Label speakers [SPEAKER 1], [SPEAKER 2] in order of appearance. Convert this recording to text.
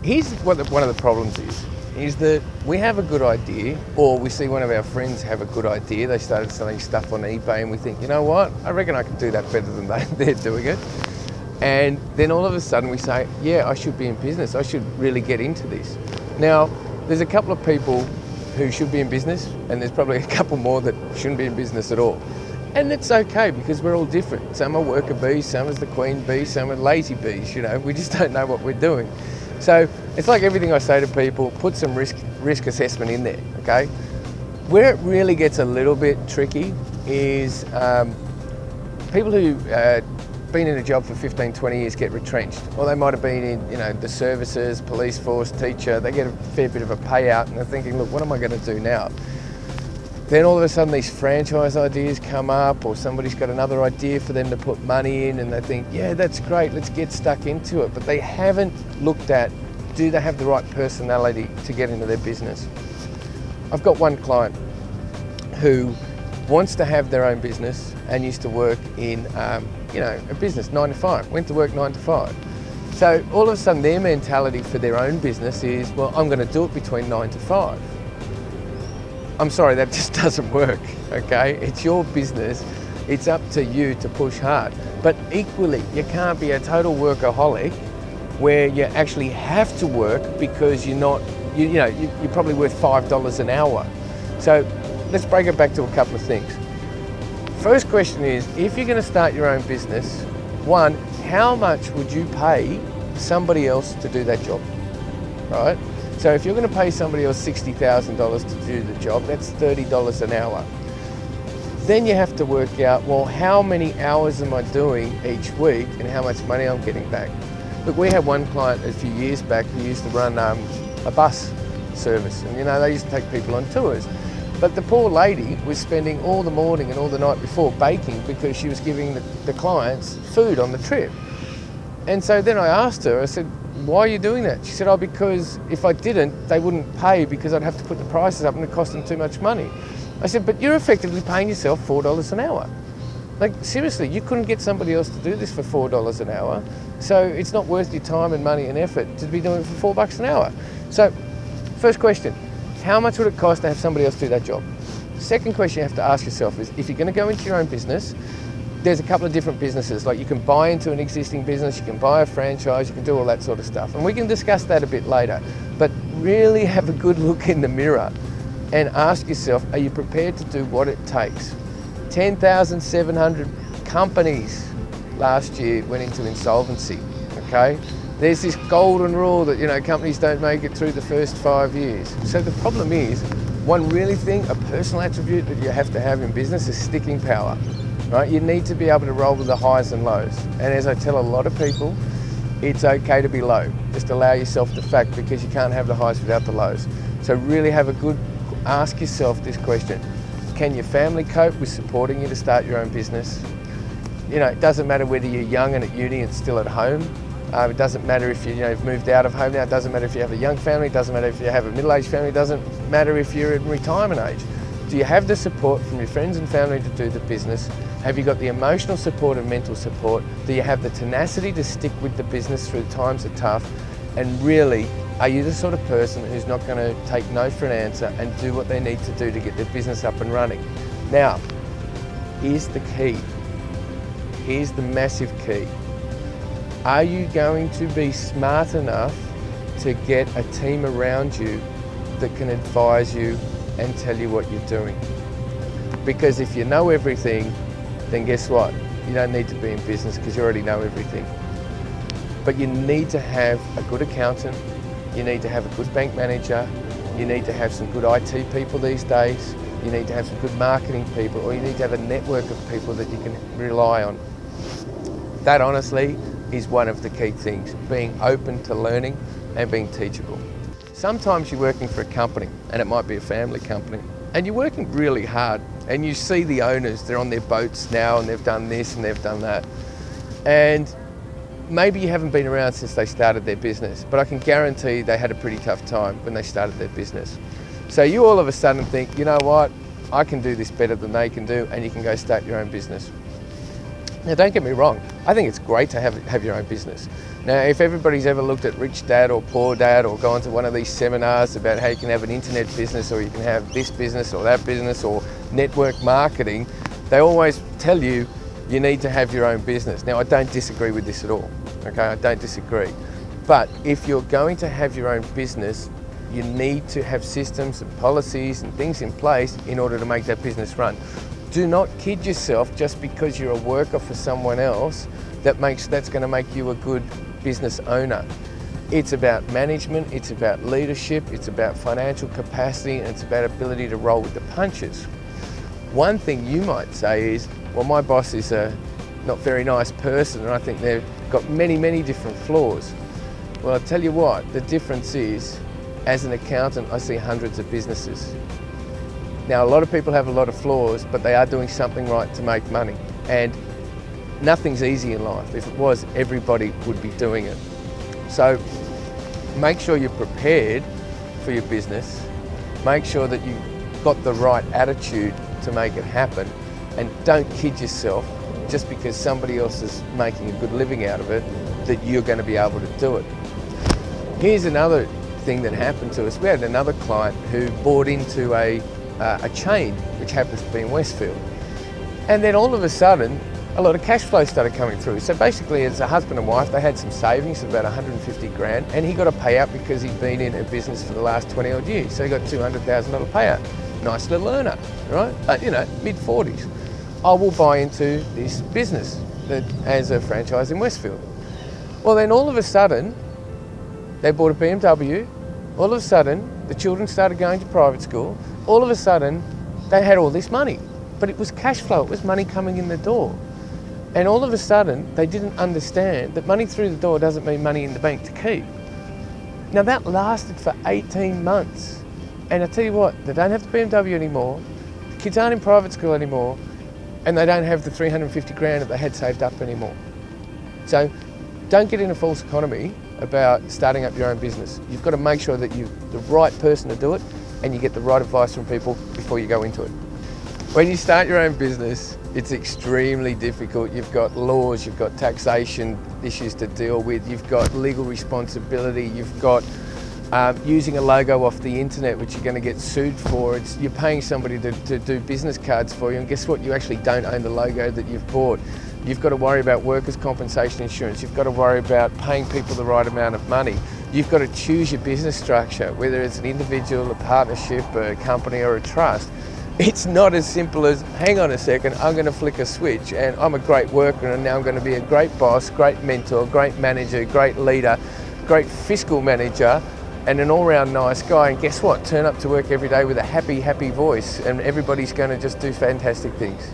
[SPEAKER 1] Here's what one of the problems is that we have a good idea, or we see one of our friends have a good idea. They started selling stuff on eBay and we think, you know what, I reckon I can do that better than they're doing it. And then all of a sudden we say, yeah, I should be in business. I should really get into this. Now, there's a couple of people who should be in business, and there's probably a couple more that shouldn't be in business at all. And it's okay, because we're all different. Some are worker bees, some is the queen bee, some are lazy bees, we just don't know what we're doing. So it's like everything I say to people, put some risk assessment in there, okay? Where it really gets a little bit tricky is people who been in a job for 15, 20 years get retrenched. Or they might have been in the services, police force, teacher, they get a fair bit of a payout and they're thinking, look, what am I going to do now? Then all of a sudden these franchise ideas come up, or somebody's got another idea for them to put money in, and they think, yeah, that's great, let's get stuck into it. But they haven't looked at, do they have the right personality to get into their business? I've got one client who wants to have their own business and used to work in a business 9 to 5, went to work 9 to 5. So all of a sudden their mentality for their own business is, well, I'm going to do it between 9 to 5. I'm sorry, that just doesn't work, okay? It's your business, it's up to you to push hard. But equally, you can't be a total workaholic where you actually have to work because you're not, you're probably worth $5 an hour. So let's break it back to a couple of things. First question is, if you're going to start your own business, one, how much would you pay somebody else to do that job, right? So if you're going to pay somebody else $60,000 to do the job, that's $30 an hour. Then you have to work out, well, how many hours am I doing each week and how much money I'm getting back? Look, we had one client a few years back who used to run a bus service, and they used to take people on tours. But the poor lady was spending all the morning and all the night before baking because she was giving the clients food on the trip. And so then I asked her, I said, why are you doing that? She said, oh, because if I didn't, they wouldn't pay because I'd have to put the prices up and it cost them too much money. I said, but you're effectively paying yourself $4 an hour. Like, seriously, you couldn't get somebody else to do this for $4 an hour. So it's not worth your time and money and effort to be doing it for $4 an hour. So, first question, how much would it cost to have somebody else do that job? Second question you have to ask yourself is, if you're going to go into your own business, there's a couple of different businesses. Like, you can buy into an existing business, you can buy a franchise, you can do all that sort of stuff. And we can discuss that a bit later. But really have a good look in the mirror and ask yourself, are you prepared to do what it takes? 10,700 companies last year went into insolvency, okay? There's this golden rule that, companies don't make it through the first 5 years. So the problem is, one really thing, a personal attribute that you have to have in business is sticking power. Right? You need to be able to roll with the highs and lows. And as I tell a lot of people, it's okay to be low. Just allow yourself the fact, because you can't have the highs without the lows. So really ask yourself this question. Can your family cope with supporting you to start your own business? It doesn't matter whether you're young and at uni and still at home. It doesn't matter if you've moved out of home now. It doesn't matter if you have a young family. It doesn't matter if you have a middle-aged family. It doesn't matter if you're in retirement age. Do you have the support from your friends and family to do the business? Have you got the emotional support and mental support? Do you have the tenacity to stick with the business through times are tough? And really, are you the sort of person who's not going to take no for an answer and do what they need to do to get their business up and running? Now, here's the key. Here's the massive key. Are you going to be smart enough to get a team around you that can advise you and tell you what you're doing? Because if you know everything, then guess what? You don't need to be in business because you already know everything. But you need to have a good accountant, you need to have a good bank manager, you need to have some good IT people these days, you need to have some good marketing people, or you need to have a network of people that you can rely on. That honestly is one of the key things, being open to learning and being teachable. Sometimes you're working for a company, and it might be a family company, and you're working really hard, and you see the owners, they're on their boats now and they've done this and they've done that. And maybe you haven't been around since they started their business, but I can guarantee they had a pretty tough time when they started their business. So you all of a sudden think, you know what, I can do this better than they can do, and you can go start your own business. Now, don't get me wrong, I think it's great to have your own business. Now, if everybody's ever looked at Rich Dad or Poor Dad or gone to one of these seminars about how you can have an internet business or you can have this business or that business or network marketing, they always tell you you need to have your own business. Now, I don't disagree with this at all, okay? I don't disagree. But if you're going to have your own business, you need to have systems and policies and things in place in order to make that business run. Do not kid yourself just because you're a worker for someone else that's going to make you a good business owner. It's about management, it's about leadership, it's about financial capacity, and it's about ability to roll with the punches. One thing you might say is, well, my boss is a not very nice person and I think they've got many, many different flaws. Well, I'll tell you what, the difference is, as an accountant, I see hundreds of businesses. Now, a lot of people have a lot of flaws, but they are doing something right to make money. And nothing's easy in life. If it was, everybody would be doing it. So make sure you're prepared for your business. Make sure that you've got the right attitude to make it happen. And don't kid yourself just because somebody else is making a good living out of it that you're going to be able to do it. Here's another thing that happened to us. We had another client who bought into a chain, which happens to be in Westfield. And then all of a sudden, a lot of cash flow started coming through. So basically, as a husband and wife, they had some savings of about 150 grand, and he got a payout because he'd been in a business for the last 20 odd years. So he got $200,000 payout. Nice little earner, right? Mid-40s. I will buy into this business as a franchise in Westfield. Well, then all of a sudden, they bought a BMW. All of a sudden, the children started going to private school. All of a sudden, they had all this money, but it was cash flow. It was money coming in the door. And all of a sudden, they didn't understand that money through the door doesn't mean money in the bank to keep. Now, that lasted for 18 months. And I tell you what, they don't have the BMW anymore. The kids aren't in private school anymore. And they don't have the 350 grand that they had saved up anymore. So don't get in a false economy about starting up your own business. You've got to make sure that you're the right person to do it and you get the right advice from people before you go into it. When you start your own business, it's extremely difficult. You've got laws, you've got taxation issues to deal with, you've got legal responsibility, you've got using a logo off the internet, which you're going to get sued for. You're paying somebody to do business cards for you, and guess what? You actually don't own the logo that you've bought. You've got to worry about workers' compensation insurance. You've got to worry about paying people the right amount of money. You've got to choose your business structure, whether it's an individual, a partnership, a company, or a trust. It's not as simple as, hang on a second, I'm going to flick a switch and I'm a great worker and now I'm going to be a great boss, great mentor, great manager, great leader, great fiscal manager, and an all-round nice guy. And guess what? Turn up to work every day with a happy, happy voice and everybody's going to just do fantastic things.